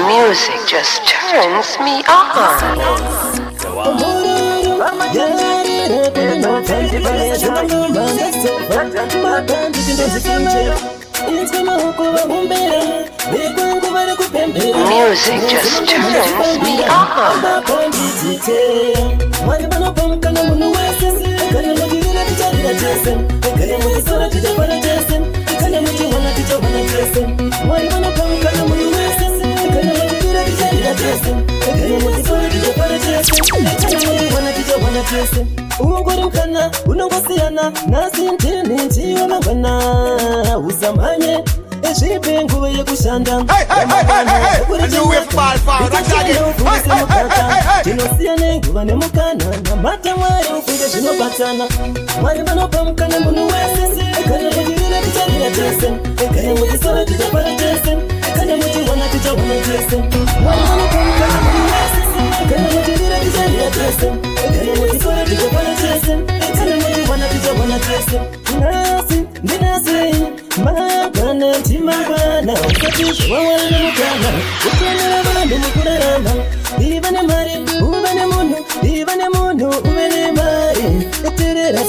music just turns me on. Music just turns me on. Ungorukana unongosiyana nasintini ntiwe mangwana uzamanye eshipe nguwe yekushanda tinosiyane nguva nemukana namata mwari ufunge zvinobatana mwari vanopa mukana munhu wese ekane mujirira ticharira tese ekane mujisora tichapara tese ekane muchiwana tichawana tese mwari vanopa mukana munhu wese ekane mujirira ticharira tese ekane mujisora tichapara tese ekane muchiwana tichawana tese nasi ndinasi magana timangwana ukatizwa wawari nemukana ukenera vanhu mukurarama ivane mari uvane munhu uvene mari eterera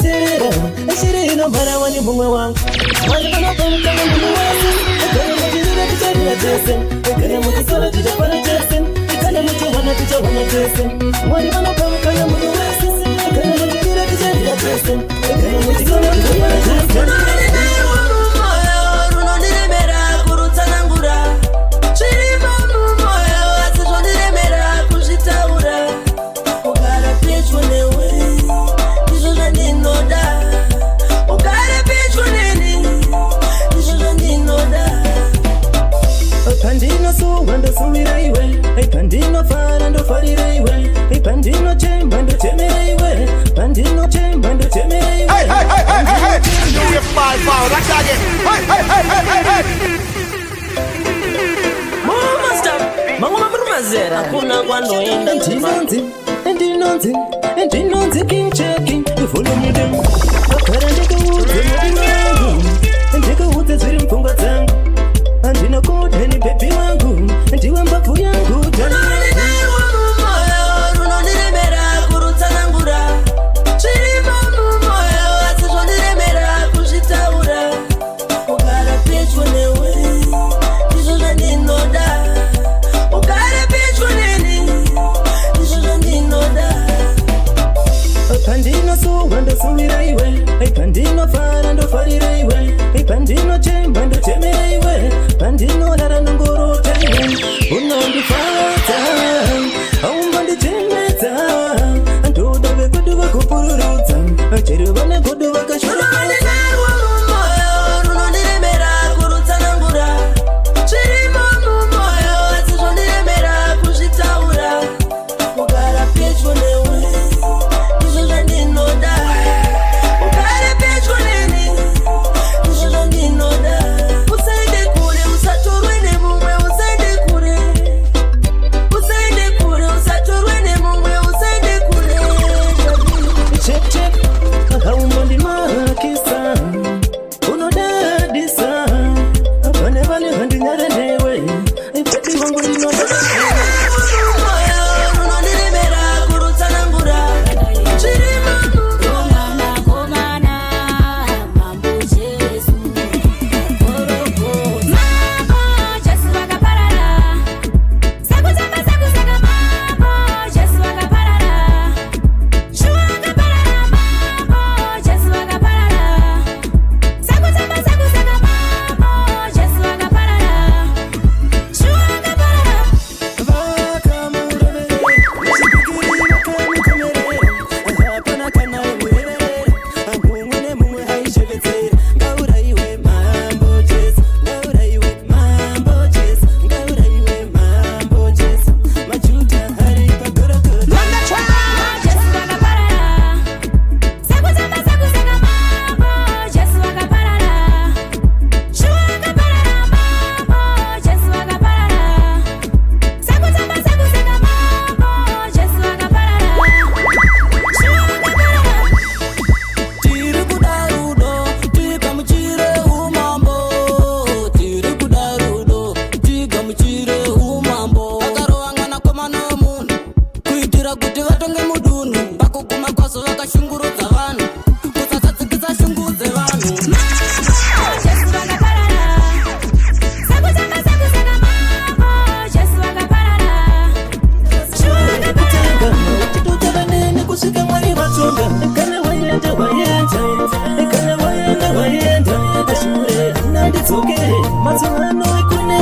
eshiri inomhara wani mumwe wangu mwari vanopa mukana munhu wese ekane mujirira ticharira tese ekane muchisora tichapara tese ekane muchiwana tichawana tese mwari vanopa mukana munhu wese ekane mujirira ticharira tese ekane muchisora tichapara tese Pandino iwe, pandino fara ndofarira iwe, pandino chemba ndotemera iwe, pandino chemba ndotemera iwe. Hey! You fall foul, that's again. Hey! Mama stop, mama brumazera, kuna kwanoenda Endinonzi king checking, follow me them. Akara ndikauze zviri mupfungwa dzangu. Andinokuda ni baby wangu, ndiwe mbavu yangu. Pandino suwa ndosuvira iwe, pandino fara ndofarira iwe, pandino chemba ndo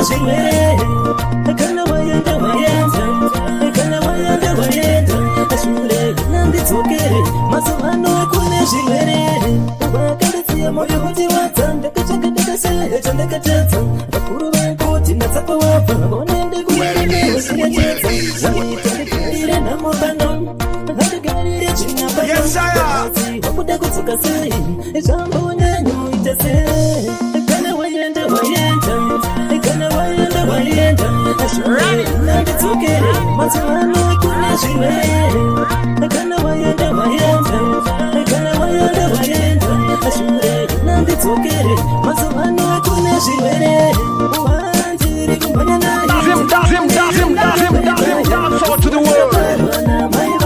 shimere kana wayenda kana wayenda ashure nandi tsokere mazano kune shimere wakadisiya moyo kuti watanda kachakataka sele chandakatata bakuru bankoti natsapa wapa bonende kuyene usiyachetsa waitandikarire namobano hadigarire chinyapa wakuda kutsuka sei zvambonyanyo itase kana wayenda kana wayenda ashure nanditsokere mazano kune shimere kana wayenda kana wayenda ashure nanditsokere mazano kune shimere wanjiri kumbanya naye dance all to the world.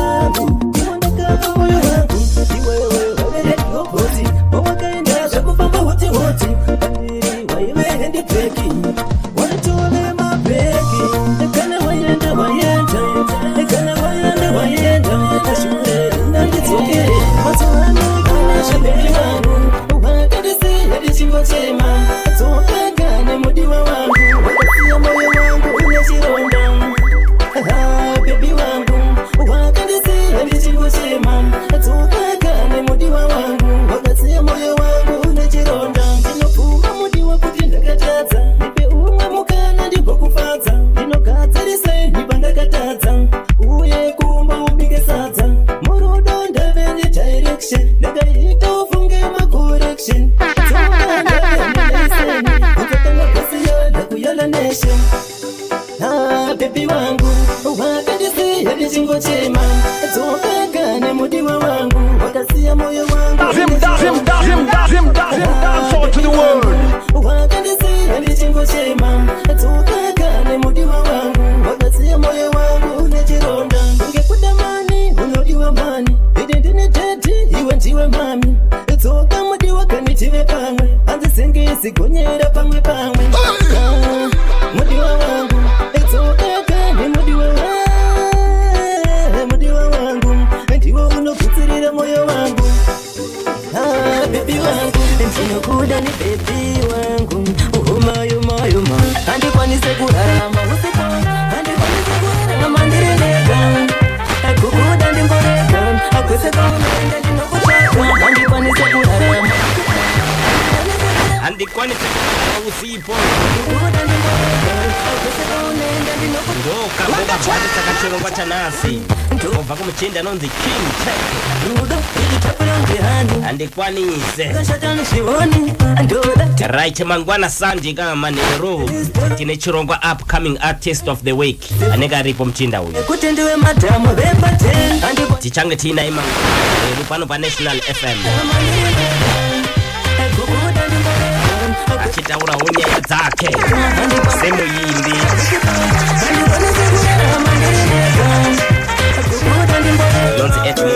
Right, Mangwana Sanji kama Manero tine chirongwa upcoming artist of the week anega ripo mchinda huyu kutendewe madamu bepate tichange tina ima rupano pa National FM achitaura unyaya dzake semu yindi yonzi etmu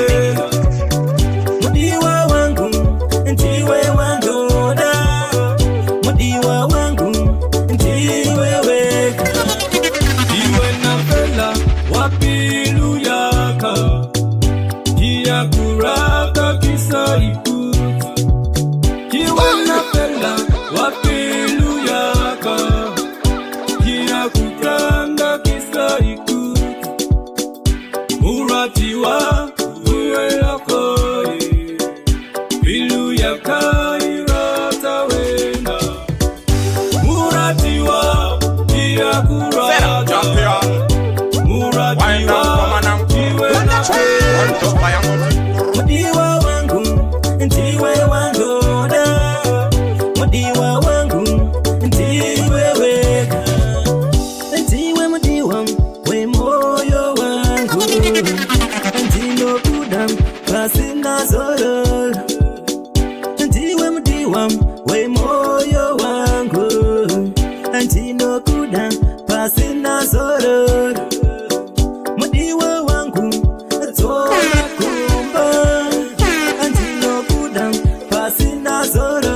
mudiwa wangu ndiwe wandoda mudiwa wangu ndiwe weka iwe na fela wapilu yaka kia kuraka kisa iku iwe na fela wapilu yaka kia kutanda kisa iku muratiwa uwe lakoi pilu yaka irata wena muratiwa kia kuraka muratiwa iwe lakoi mudiwa wangu ndiwe wandoda mudiwa wangu ndiwe weka ndiwe mudiwa we moyo wangu ndinokuda pasina zororo ndiwe mudiwa we moyo wangu ndinokuda pasina zororo mudiwa wangu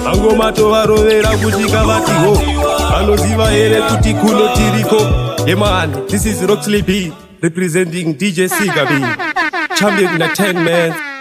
Angomato varovera kusvika vatiho vanoziva here kuti kuno tiriko. Yeah man, this is Roxley B representing DJ Siga B, champion in the 10 man.